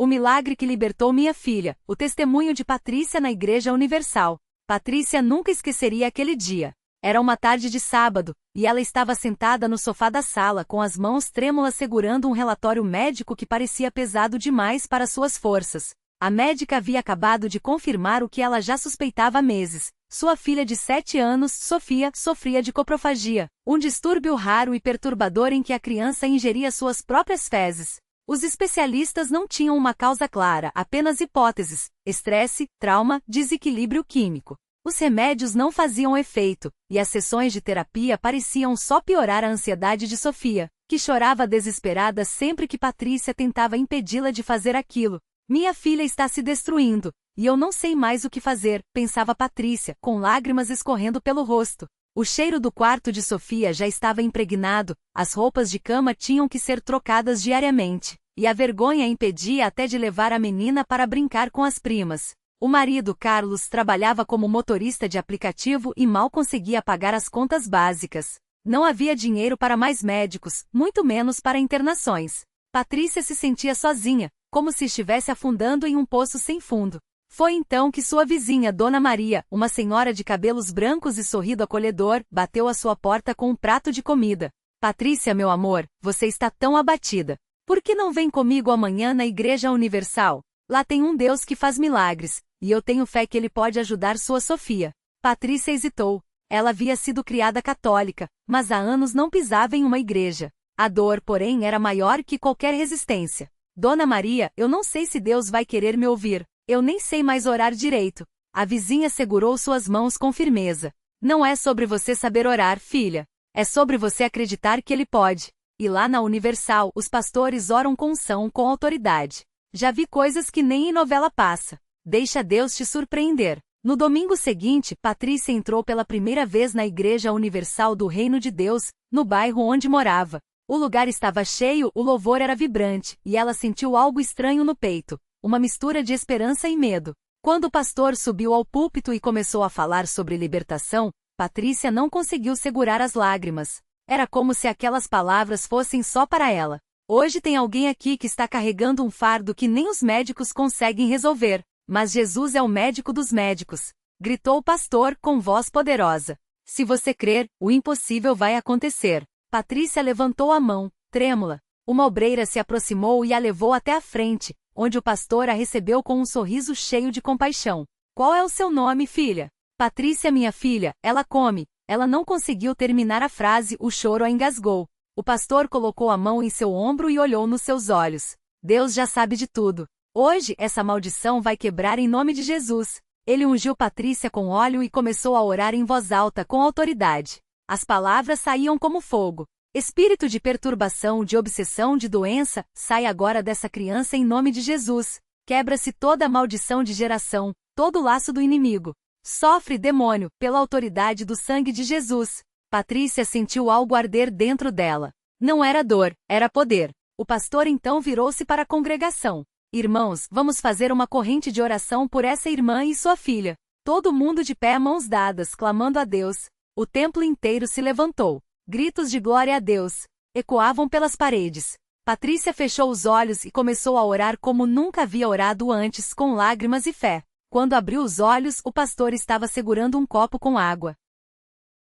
O milagre que libertou minha filha, o testemunho de Patrícia na Igreja Universal. Patrícia nunca esqueceria aquele dia. Era uma tarde de sábado, e ela estava sentada no sofá da sala com as mãos trêmulas segurando um relatório médico que parecia pesado demais para suas forças. A médica havia acabado de confirmar o que ela já suspeitava há meses. Sua filha de 7 anos, Sofia, sofria de coprofagia, um distúrbio raro e perturbador em que a criança ingeria suas próprias fezes. Os especialistas não tinham uma causa clara, apenas hipóteses: estresse, trauma, desequilíbrio químico. Os remédios não faziam efeito, e as sessões de terapia pareciam só piorar a ansiedade de Sofia, que chorava desesperada sempre que Patrícia tentava impedi-la de fazer aquilo. Minha filha está se destruindo, e eu não sei mais o que fazer, pensava Patrícia, com lágrimas escorrendo pelo rosto. O cheiro do quarto de Sofia já estava impregnado, as roupas de cama tinham que ser trocadas diariamente, e a vergonha impedia até de levar a menina para brincar com as primas. O marido, Carlos, trabalhava como motorista de aplicativo e mal conseguia pagar as contas básicas. Não havia dinheiro para mais médicos, muito menos para internações. Patrícia se sentia sozinha, como se estivesse afundando em um poço sem fundo. Foi então que sua vizinha, Dona Maria, uma senhora de cabelos brancos e sorriso acolhedor, bateu à sua porta com um prato de comida. Patrícia, meu amor, você está tão abatida. Por que não vem comigo amanhã na Igreja Universal? Lá tem um Deus que faz milagres, e eu tenho fé que ele pode ajudar sua Sofia. Patrícia hesitou. Ela havia sido criada católica, mas há anos não pisava em uma igreja. A dor, porém, era maior que qualquer resistência. Dona Maria, eu não sei se Deus vai querer me ouvir. Eu nem sei mais orar direito. A vizinha segurou suas mãos com firmeza. Não é sobre você saber orar, filha. É sobre você acreditar que ele pode. E lá na Universal, os pastores oram com unção, com autoridade. Já vi coisas que nem em novela passa. Deixa Deus te surpreender. No domingo seguinte, Patrícia entrou pela primeira vez na Igreja Universal do Reino de Deus, no bairro onde morava. O lugar estava cheio, o louvor era vibrante, e ela sentiu algo estranho no peito, uma mistura de esperança e medo. Quando o pastor subiu ao púlpito e começou a falar sobre libertação, Patrícia não conseguiu segurar as lágrimas. Era como se aquelas palavras fossem só para ela. Hoje tem alguém aqui que está carregando um fardo que nem os médicos conseguem resolver. Mas Jesus é o médico dos médicos, gritou o pastor com voz poderosa. Se você crer, o impossível vai acontecer. Patrícia levantou a mão, trêmula. Uma obreira se aproximou e a levou até a frente, onde o pastor a recebeu com um sorriso cheio de compaixão. Qual é o seu nome, filha? Patrícia, minha filha, ela come. Ela não conseguiu terminar a frase, o choro a engasgou. O pastor colocou a mão em seu ombro e olhou nos seus olhos. Deus já sabe de tudo. Hoje, essa maldição vai quebrar em nome de Jesus. Ele ungiu Patrícia com óleo e começou a orar em voz alta com autoridade. As palavras saíam como fogo. Espírito de perturbação, de obsessão, de doença, sai agora dessa criança em nome de Jesus. Quebra-se toda a maldição de geração, todo o laço do inimigo. Sofre, demônio, pela autoridade do sangue de Jesus. Patrícia sentiu algo arder dentro dela. Não era dor, era poder. O pastor então virou-se para a congregação. Irmãos, vamos fazer uma corrente de oração por essa irmã e sua filha. Todo mundo de pé, mãos dadas, clamando a Deus. O templo inteiro se levantou. Gritos de glória a Deus ecoavam pelas paredes. Patrícia fechou os olhos e começou a orar como nunca havia orado antes, com lágrimas e fé. Quando abriu os olhos, o pastor estava segurando um copo com água.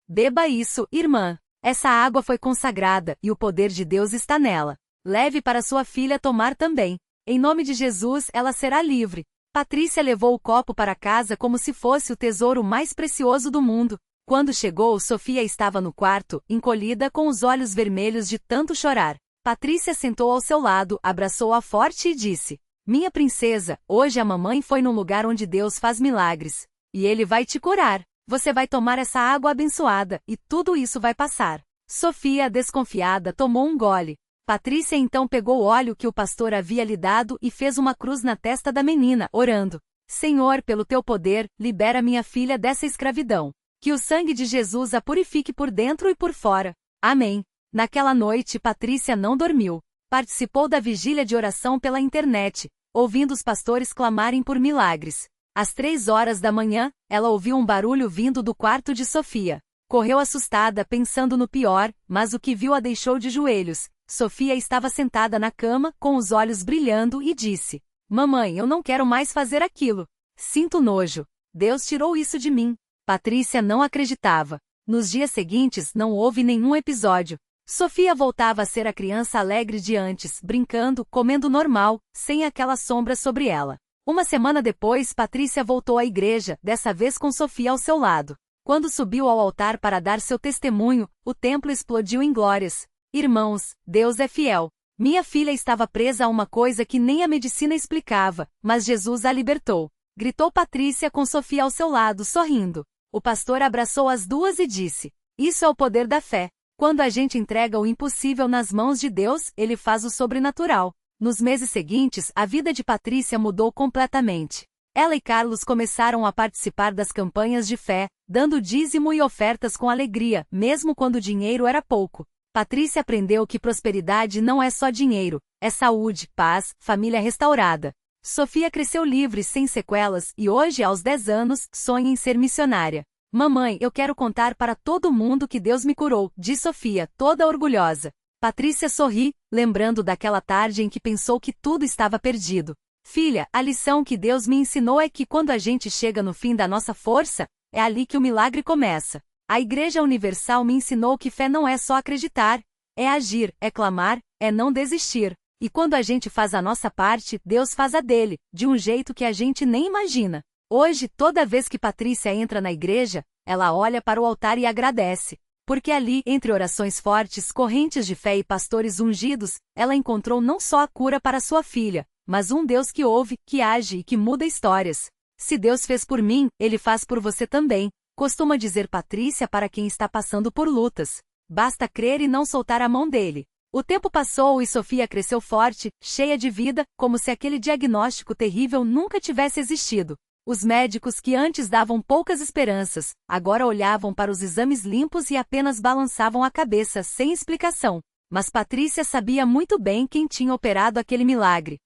Beba isso, irmã. Essa água foi consagrada, e o poder de Deus está nela. Leve para sua filha tomar também. Em nome de Jesus, ela será livre. Patrícia levou o copo para casa como se fosse o tesouro mais precioso do mundo. Quando chegou, Sofia estava no quarto, encolhida com os olhos vermelhos de tanto chorar. Patrícia sentou ao seu lado, abraçou-a forte e disse: Minha princesa, hoje a mamãe foi num lugar onde Deus faz milagres. E ele vai te curar. Você vai tomar essa água abençoada, e tudo isso vai passar. Sofia, desconfiada, tomou um gole. Patrícia então pegou o óleo que o pastor havia lhe dado e fez uma cruz na testa da menina, orando: Senhor, pelo teu poder, libera minha filha dessa escravidão. Que o sangue de Jesus a purifique por dentro e por fora. Amém. Naquela noite, Patrícia não dormiu. Participou da vigília de oração pela internet, ouvindo os pastores clamarem por milagres. Às 3 horas da manhã, ela ouviu um barulho vindo do quarto de Sofia. Correu assustada, pensando no pior, mas o que viu a deixou de joelhos. Sofia estava sentada na cama, com os olhos brilhando, e disse: Mamãe, eu não quero mais fazer aquilo. Sinto nojo. Deus tirou isso de mim. Patrícia não acreditava. Nos dias seguintes não houve nenhum episódio. Sofia voltava a ser a criança alegre de antes, brincando, comendo normal, sem aquela sombra sobre ela. Uma semana depois, Patrícia voltou à igreja, dessa vez com Sofia ao seu lado. Quando subiu ao altar para dar seu testemunho, o templo explodiu em glórias. Irmãos, Deus é fiel. Minha filha estava presa a uma coisa que nem a medicina explicava, mas Jesus a libertou. Gritou Patrícia com Sofia ao seu lado, sorrindo. O pastor abraçou as duas e disse: isso é o poder da fé. Quando a gente entrega o impossível nas mãos de Deus, Ele faz o sobrenatural. Nos meses seguintes, a vida de Patrícia mudou completamente. Ela e Carlos começaram a participar das campanhas de fé, dando dízimo e ofertas com alegria, mesmo quando o dinheiro era pouco. Patrícia aprendeu que prosperidade não é só dinheiro, é saúde, paz, família restaurada. Sofia cresceu livre, sem sequelas, e hoje, aos 10 anos, sonha em ser missionária. Mamãe, eu quero contar para todo mundo que Deus me curou, disse Sofia, toda orgulhosa. Patrícia sorri, lembrando daquela tarde em que pensou que tudo estava perdido. Filha, a lição que Deus me ensinou é que quando a gente chega no fim da nossa força, é ali que o milagre começa. A Igreja Universal me ensinou que fé não é só acreditar, é agir, é clamar, é não desistir. E quando a gente faz a nossa parte, Deus faz a dele, de um jeito que a gente nem imagina. Hoje, toda vez que Patrícia entra na igreja, ela olha para o altar e agradece. Porque ali, entre orações fortes, correntes de fé e pastores ungidos, ela encontrou não só a cura para sua filha, mas um Deus que ouve, que age e que muda histórias. Se Deus fez por mim, Ele faz por você também, costuma dizer Patrícia para quem está passando por lutas. Basta crer e não soltar a mão dele. O tempo passou e Sofia cresceu forte, cheia de vida, como se aquele diagnóstico terrível nunca tivesse existido. Os médicos que antes davam poucas esperanças, agora olhavam para os exames limpos e apenas balançavam a cabeça sem explicação. Mas Patrícia sabia muito bem quem tinha operado aquele milagre.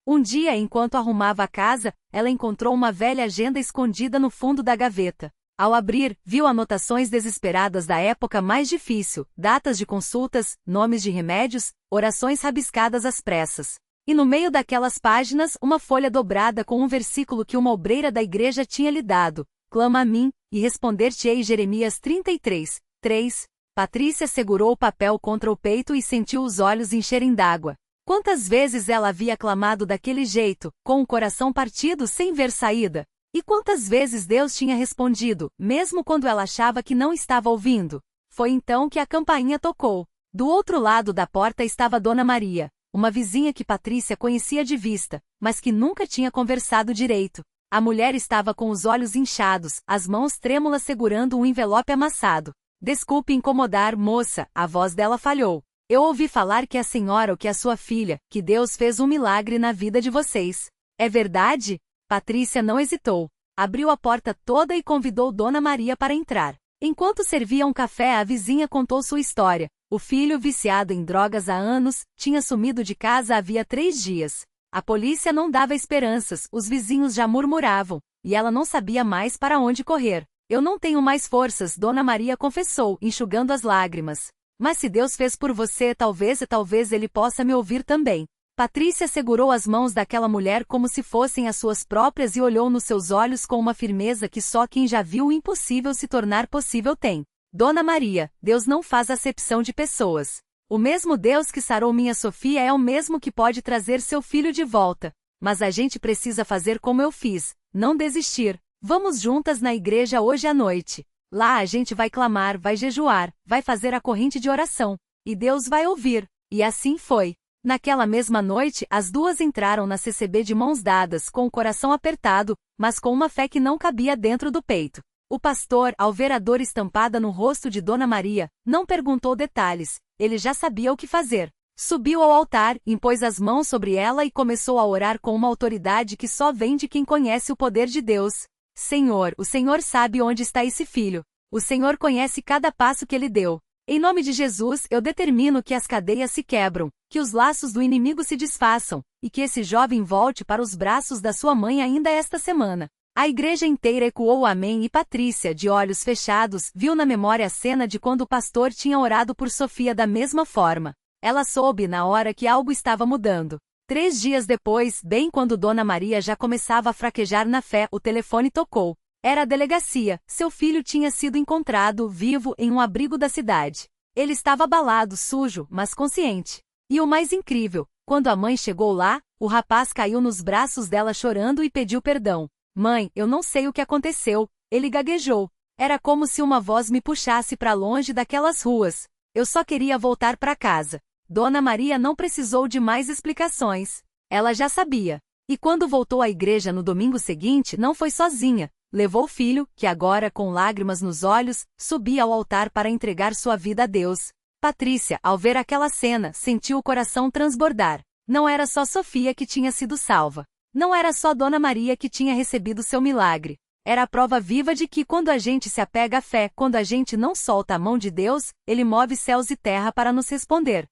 Um dia, enquanto arrumava a casa, ela encontrou uma velha agenda escondida no fundo da gaveta. Ao abrir, viu anotações desesperadas da época mais difícil, datas de consultas, nomes de remédios, orações rabiscadas às pressas. E no meio daquelas páginas, uma folha dobrada com um versículo que uma obreira da igreja tinha lhe dado. Clama a mim, e responder-te-ei. Jeremias 33, 3. Patrícia segurou o papel contra o peito e sentiu os olhos encherem d'água. Quantas vezes ela havia clamado daquele jeito, com o coração partido sem ver saída? E quantas vezes Deus tinha respondido, mesmo quando ela achava que não estava ouvindo? Foi então que a campainha tocou. Do outro lado da porta estava Dona Maria, uma vizinha que Patrícia conhecia de vista, mas que nunca tinha conversado direito. A mulher estava com os olhos inchados, as mãos trêmulas segurando um envelope amassado. Desculpe incomodar, moça, a voz dela falhou. Eu ouvi falar que a senhora ou que a sua filha, que Deus fez um milagre na vida de vocês. É verdade? Patrícia não hesitou. Abriu a porta toda e convidou Dona Maria para entrar. Enquanto servia um café, a vizinha contou sua história. O filho, viciado em drogas há anos, tinha sumido de casa havia 3 dias. A polícia não dava esperanças, os vizinhos já murmuravam, e ela não sabia mais para onde correr. Eu não tenho mais forças, Dona Maria confessou, enxugando as lágrimas. Mas se Deus fez por você, talvez Ele possa me ouvir também. Patrícia segurou as mãos daquela mulher como se fossem as suas próprias e olhou nos seus olhos com uma firmeza que só quem já viu o impossível se tornar possível tem. Dona Maria, Deus não faz acepção de pessoas. O mesmo Deus que sarou minha Sofia é o mesmo que pode trazer seu filho de volta. Mas a gente precisa fazer como eu fiz, não desistir. Vamos juntas na igreja hoje à noite. Lá a gente vai clamar, vai jejuar, vai fazer a corrente de oração. E Deus vai ouvir. E assim foi. Naquela mesma noite, as duas entraram na CCB de mãos dadas, com o coração apertado, mas com uma fé que não cabia dentro do peito. O pastor, ao ver a dor estampada no rosto de Dona Maria, não perguntou detalhes, ele já sabia o que fazer. Subiu ao altar, impôs as mãos sobre ela e começou a orar com uma autoridade que só vem de quem conhece o poder de Deus. Senhor, o Senhor sabe onde está esse filho. O Senhor conhece cada passo que ele deu. Em nome de Jesus, eu determino que as cadeias se quebram, que os laços do inimigo se desfaçam, e que esse jovem volte para os braços da sua mãe ainda esta semana. A igreja inteira ecoou o amém e Patrícia, de olhos fechados, viu na memória a cena de quando o pastor tinha orado por Sofia da mesma forma. Ela soube na hora que algo estava mudando. 3 dias depois, bem quando Dona Maria já começava a fraquejar na fé, o telefone tocou. Era a delegacia. Seu filho tinha sido encontrado, vivo, em um abrigo da cidade. Ele estava abalado, sujo, mas consciente. E o mais incrível, quando a mãe chegou lá, o rapaz caiu nos braços dela chorando e pediu perdão. Mãe, eu não sei o que aconteceu. Ele gaguejou. Era como se uma voz me puxasse para longe daquelas ruas. Eu só queria voltar para casa. Dona Maria não precisou de mais explicações. Ela já sabia. E quando voltou à igreja no domingo seguinte, não foi sozinha. Levou o filho, que agora, com lágrimas nos olhos, subia ao altar para entregar sua vida a Deus. Patrícia, ao ver aquela cena, sentiu o coração transbordar. Não era só Sofia que tinha sido salva. Não era só Dona Maria que tinha recebido seu milagre. Era a prova viva de que quando a gente se apega à fé, quando a gente não solta a mão de Deus, Ele move céus e terra para nos responder.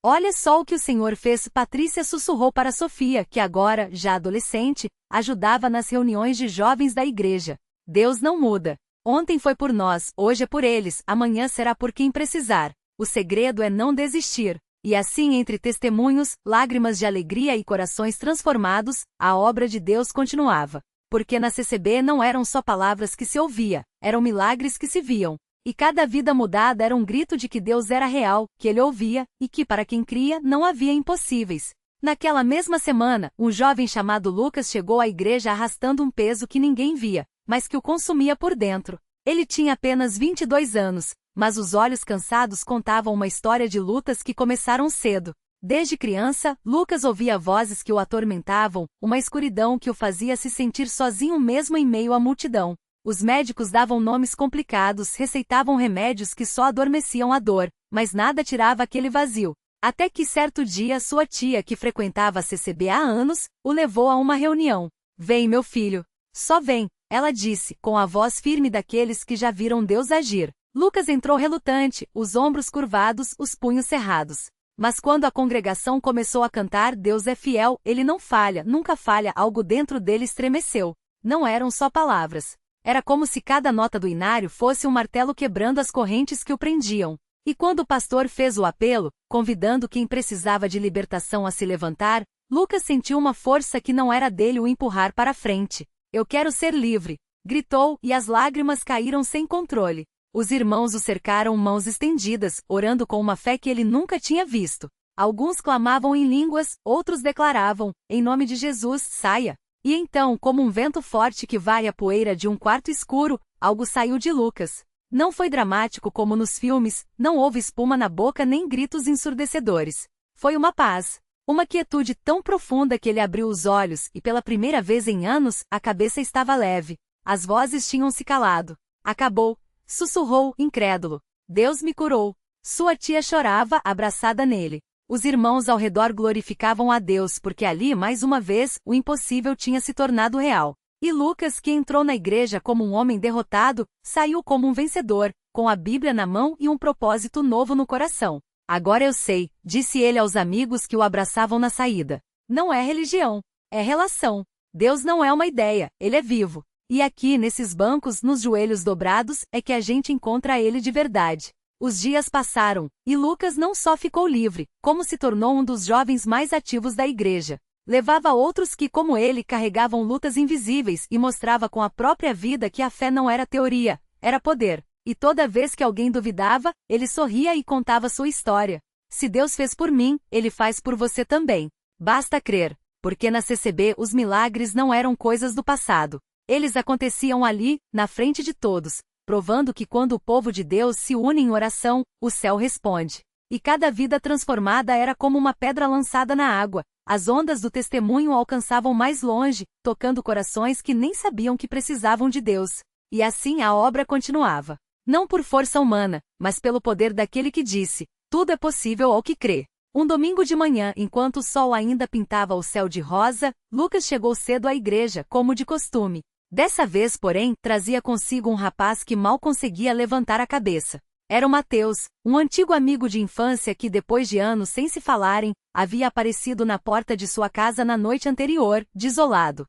Olha só o que o Senhor fez. Patrícia sussurrou para Sofia, que agora, já adolescente, ajudava nas reuniões de jovens da igreja. Deus não muda. Ontem foi por nós, hoje é por eles, amanhã será por quem precisar. O segredo é não desistir. E assim, entre testemunhos, lágrimas de alegria e corações transformados, a obra de Deus continuava. Porque na CCB não eram só palavras que se ouvia, eram milagres que se viam. E cada vida mudada era um grito de que Deus era real, que Ele ouvia, e que para quem cria não havia impossíveis. Naquela mesma semana, um jovem chamado Lucas chegou à igreja arrastando um peso que ninguém via, mas que o consumia por dentro. Ele tinha apenas 22 anos, mas os olhos cansados contavam uma história de lutas que começaram cedo. Desde criança, Lucas ouvia vozes que o atormentavam, uma escuridão que o fazia se sentir sozinho mesmo em meio à multidão. Os médicos davam nomes complicados, receitavam remédios que só adormeciam a dor, mas nada tirava aquele vazio. Até que certo dia sua tia, que frequentava a CCB há anos, o levou a uma reunião. Vem, meu filho. Só vem, ela disse, com a voz firme daqueles que já viram Deus agir. Lucas entrou relutante, os ombros curvados, os punhos cerrados. Mas quando a congregação começou a cantar Deus é fiel, Ele não falha, nunca falha, algo dentro dele estremeceu. Não eram só palavras. Era como se cada nota do inário fosse um martelo quebrando as correntes que o prendiam. E quando o pastor fez o apelo, convidando quem precisava de libertação a se levantar, Lucas sentiu uma força que não era dele o empurrar para a frente. Eu quero ser livre, gritou, e as lágrimas caíram sem controle. Os irmãos o cercaram, mãos estendidas, orando com uma fé que ele nunca tinha visto. Alguns clamavam em línguas, outros declaravam, em nome de Jesus, saia. E então, como um vento forte que varre a poeira de um quarto escuro, algo saiu de Lucas. Não foi dramático como nos filmes, não houve espuma na boca nem gritos ensurdecedores. Foi uma paz. Uma quietude tão profunda que ele abriu os olhos e pela primeira vez em anos, a cabeça estava leve. As vozes tinham se calado. Acabou. Sussurrou, incrédulo. Deus me curou. Sua tia chorava, abraçada nele. Os irmãos ao redor glorificavam a Deus porque ali, mais uma vez, o impossível tinha se tornado real. E Lucas, que entrou na igreja como um homem derrotado, saiu como um vencedor, com a Bíblia na mão e um propósito novo no coração. Agora eu sei, disse ele aos amigos que o abraçavam na saída. Não é religião, é relação. Deus não é uma ideia, Ele é vivo. E aqui, nesses bancos, nos joelhos dobrados, é que a gente encontra Ele de verdade. Os dias passaram, e Lucas não só ficou livre, como se tornou um dos jovens mais ativos da igreja. Levava outros que, como ele, carregavam lutas invisíveis e mostrava com a própria vida que a fé não era teoria, era poder. E toda vez que alguém duvidava, ele sorria e contava sua história. Se Deus fez por mim, Ele faz por você também. Basta crer, porque na CCB os milagres não eram coisas do passado. Eles aconteciam ali, na frente de todos, provando que quando o povo de Deus se une em oração, o céu responde. E cada vida transformada era como uma pedra lançada na água. As ondas do testemunho alcançavam mais longe, tocando corações que nem sabiam que precisavam de Deus. E assim a obra continuava. Não por força humana, mas pelo poder daquele que disse, tudo é possível ao que crê. Um domingo de manhã, enquanto o sol ainda pintava o céu de rosa, Lucas chegou cedo à igreja, como de costume. Dessa vez, porém, trazia consigo um rapaz que mal conseguia levantar a cabeça. Era o Mateus, um antigo amigo de infância que, depois de anos sem se falarem, havia aparecido na porta de sua casa na noite anterior, desolado.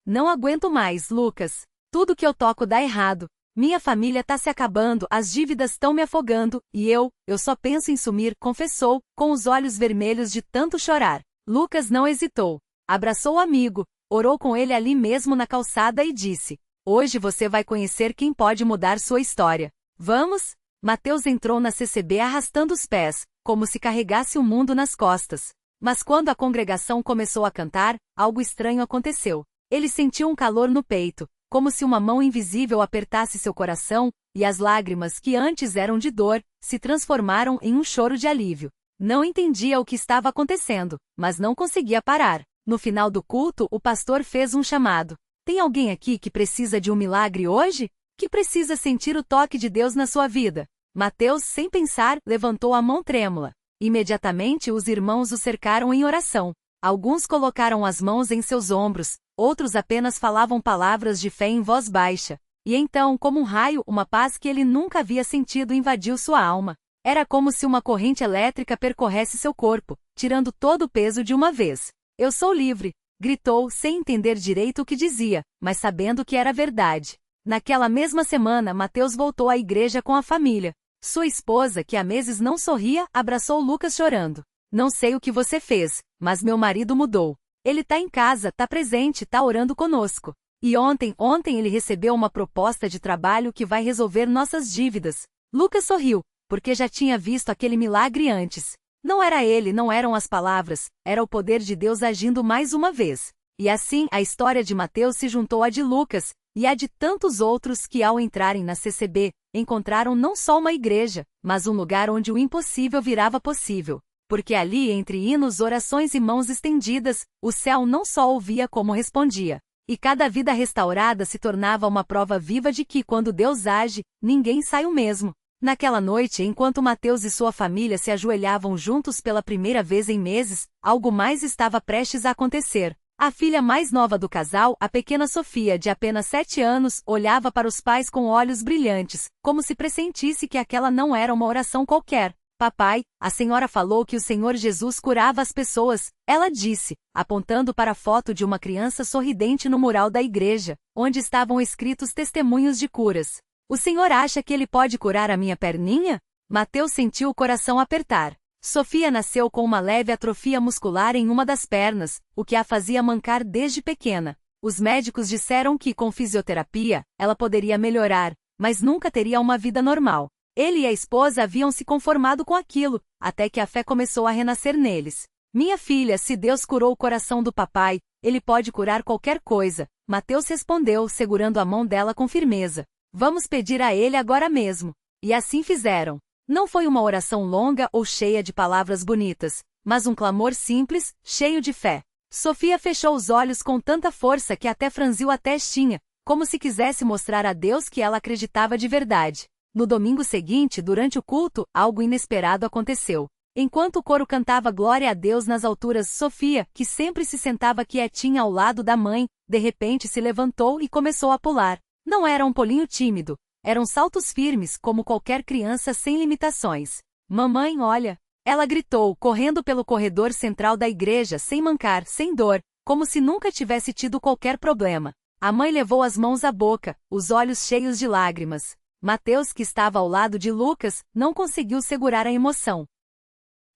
Não aguento mais, Lucas. Tudo que eu toco dá errado. Minha família tá se acabando, as dívidas estão me afogando, e eu só penso em sumir, confessou, com os olhos vermelhos de tanto chorar. Lucas não hesitou. Abraçou o amigo, orou com ele ali mesmo na calçada e disse: "Hoje você vai conhecer quem pode mudar sua história. Vamos?" Mateus entrou na CCB arrastando os pés, como se carregasse o mundo nas costas. Mas quando a congregação começou a cantar, algo estranho aconteceu. Ele sentiu um calor no peito, como se uma mão invisível apertasse seu coração, e as lágrimas que antes eram de dor, se transformaram em um choro de alívio. Não entendia o que estava acontecendo, mas não conseguia parar. No final do culto, o pastor fez um chamado. Tem alguém aqui que precisa de um milagre hoje? Que precisa sentir o toque de Deus na sua vida? Mateus, sem pensar, levantou a mão trêmula. Imediatamente os irmãos o cercaram em oração. Alguns colocaram as mãos em seus ombros, outros apenas falavam palavras de fé em voz baixa. E então, como um raio, uma paz que ele nunca havia sentido invadiu sua alma. Era como se uma corrente elétrica percorresse seu corpo, tirando todo o peso de uma vez. "Eu sou livre!" gritou, sem entender direito o que dizia, mas sabendo que era verdade. Naquela mesma semana, Mateus voltou à igreja com a família. Sua esposa, que há meses não sorria, abraçou Lucas chorando. "Não sei o que você fez, mas meu marido mudou. Ele tá em casa, tá presente, tá orando conosco. E ontem ele recebeu uma proposta de trabalho que vai resolver nossas dívidas." Lucas sorriu, porque já tinha visto aquele milagre antes. Não era ele, não eram as palavras, era o poder de Deus agindo mais uma vez. E assim, a história de Mateus se juntou à de Lucas, e a de tantos outros que, ao entrarem na CCB, encontraram não só uma igreja, mas um lugar onde o impossível virava possível. Porque ali, entre hinos, orações e mãos estendidas, o céu não só ouvia como respondia. E cada vida restaurada se tornava uma prova viva de que, quando Deus age, ninguém sai o mesmo. Naquela noite, enquanto Mateus e sua família se ajoelhavam juntos pela primeira vez em meses, algo mais estava prestes a acontecer. A filha mais nova do casal, a pequena Sofia, de apenas 7 anos, olhava para os pais com olhos brilhantes, como se pressentisse que aquela não era uma oração qualquer. "Papai, a senhora falou que o Senhor Jesus curava as pessoas", ela disse, apontando para a foto de uma criança sorridente no mural da igreja, onde estavam escritos testemunhos de curas. "O senhor acha que ele pode curar a minha perninha?" Mateus sentiu o coração apertar. Sofia nasceu com uma leve atrofia muscular em uma das pernas, o que a fazia mancar desde pequena. Os médicos disseram que, com fisioterapia, ela poderia melhorar, mas nunca teria uma vida normal. Ele e a esposa haviam se conformado com aquilo, até que a fé começou a renascer neles. "Minha filha, se Deus curou o coração do papai, ele pode curar qualquer coisa", Mateus respondeu, segurando a mão dela com firmeza. "Vamos pedir a ele agora mesmo." E assim fizeram. Não foi uma oração longa ou cheia de palavras bonitas, mas um clamor simples, cheio de fé. Sofia fechou os olhos com tanta força que até franziu a testinha, como se quisesse mostrar a Deus que ela acreditava de verdade. No domingo seguinte, durante o culto, algo inesperado aconteceu. Enquanto o coro cantava glória a Deus nas alturas, Sofia, que sempre se sentava quietinha ao lado da mãe, de repente se levantou e começou a pular. Não era um pulinho tímido. Eram saltos firmes, como qualquer criança sem limitações. "Mamãe, olha!" Ela gritou, correndo pelo corredor central da igreja, sem mancar, sem dor, como se nunca tivesse tido qualquer problema. A mãe levou as mãos à boca, os olhos cheios de lágrimas. Mateus, que estava ao lado de Lucas, não conseguiu segurar a emoção.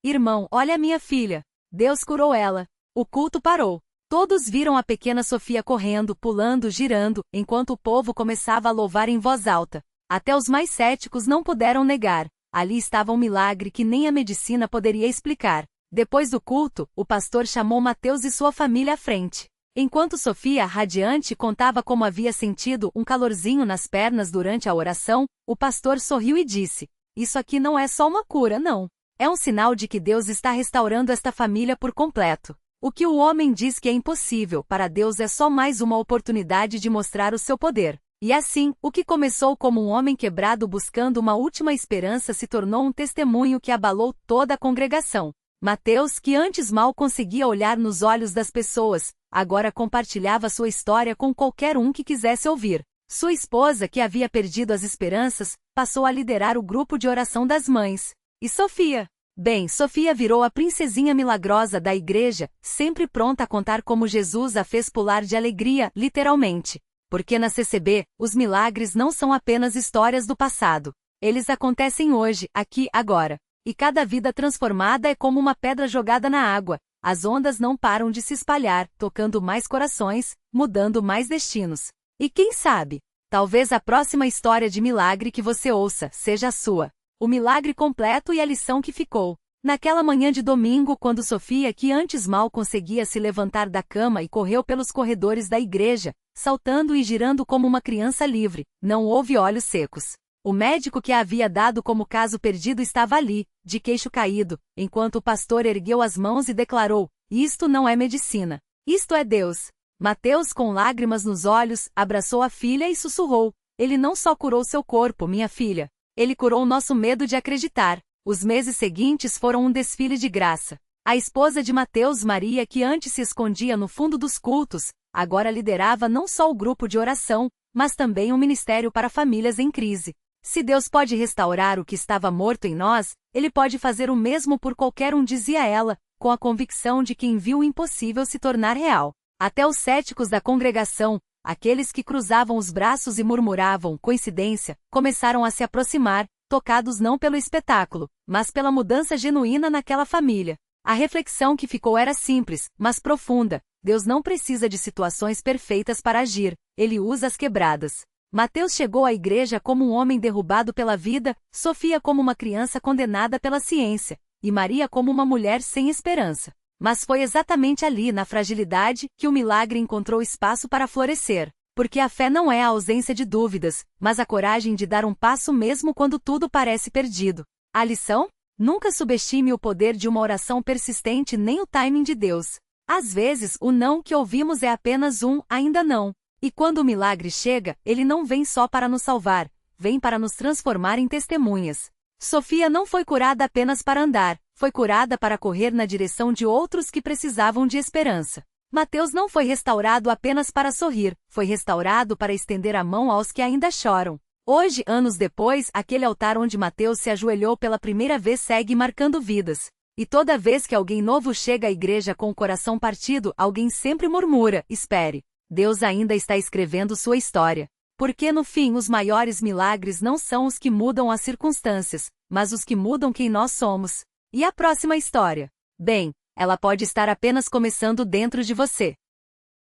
"Irmão, olha a minha filha. Deus curou ela." O culto parou. Todos viram a pequena Sofia correndo, pulando, girando, enquanto o povo começava a louvar em voz alta. Até os mais céticos não puderam negar. Ali estava um milagre que nem a medicina poderia explicar. Depois do culto, o pastor chamou Mateus e sua família à frente. Enquanto Sofia, radiante, contava como havia sentido um calorzinho nas pernas durante a oração, o pastor sorriu e disse: "Isso aqui não é só uma cura, não. É um sinal de que Deus está restaurando esta família por completo. O que o homem diz que é impossível, para Deus é só mais uma oportunidade de mostrar o seu poder." E assim, o que começou como um homem quebrado buscando uma última esperança se tornou um testemunho que abalou toda a congregação. Mateus, que antes mal conseguia olhar nos olhos das pessoas, agora compartilhava sua história com qualquer um que quisesse ouvir. Sua esposa, que havia perdido as esperanças, passou a liderar o grupo de oração das mães. E Sofia? Bem, Sofia virou a princesinha milagrosa da igreja, sempre pronta a contar como Jesus a fez pular de alegria, literalmente. Porque na CCB, os milagres não são apenas histórias do passado. Eles acontecem hoje, aqui, agora. E cada vida transformada é como uma pedra jogada na água. As ondas não param de se espalhar, tocando mais corações, mudando mais destinos. E quem sabe? Talvez a próxima história de milagre que você ouça seja a sua. O milagre completo e a lição que ficou. Naquela manhã de domingo, quando Sofia, que antes mal conseguia se levantar da cama e correu pelos corredores da igreja, saltando e girando como uma criança livre, não houve olhos secos. O médico que a havia dado como caso perdido estava ali, de queixo caído, enquanto o pastor ergueu as mãos e declarou: "Isto não é medicina. Isto é Deus." Mateus, com lágrimas nos olhos, abraçou a filha e sussurrou: "Ele não só curou seu corpo, minha filha. Ele curou nosso medo de acreditar." Os meses seguintes foram um desfile de graça. A esposa de Mateus, Maria, que antes se escondia no fundo dos cultos, agora liderava não só o grupo de oração, mas também um ministério para famílias em crise. Se Deus pode restaurar o que estava morto em nós, Ele pode fazer o mesmo por qualquer um, dizia ela, com a convicção de quem viu o impossível se tornar real. Até os céticos da congregação, aqueles que cruzavam os braços e murmuravam coincidência, começaram a se aproximar, tocados não pelo espetáculo, mas pela mudança genuína naquela família. A reflexão que ficou era simples, mas profunda. Deus não precisa de situações perfeitas para agir, Ele usa as quebradas. Mateus chegou à igreja como um homem derrubado pela vida, Sofia como uma criança condenada pela ciência, e Maria como uma mulher sem esperança. Mas foi exatamente ali, na fragilidade, que o milagre encontrou espaço para florescer. Porque a fé não é a ausência de dúvidas, mas a coragem de dar um passo mesmo quando tudo parece perdido. A lição? Nunca subestime o poder de uma oração persistente nem o timing de Deus. Às vezes, o não que ouvimos é apenas um ainda não. E quando o milagre chega, ele não vem só para nos salvar, vem para nos transformar em testemunhas. Sofia não foi curada apenas para andar, foi curada para correr na direção de outros que precisavam de esperança. Mateus não foi restaurado apenas para sorrir, foi restaurado para estender a mão aos que ainda choram. Hoje, anos depois, aquele altar onde Mateus se ajoelhou pela primeira vez segue marcando vidas. E toda vez que alguém novo chega à igreja com o coração partido, alguém sempre murmura: espere. Deus ainda está escrevendo sua história. Porque no fim os maiores milagres não são os que mudam as circunstâncias, mas os que mudam quem nós somos. E a próxima história? Bem, ela pode estar apenas começando dentro de você.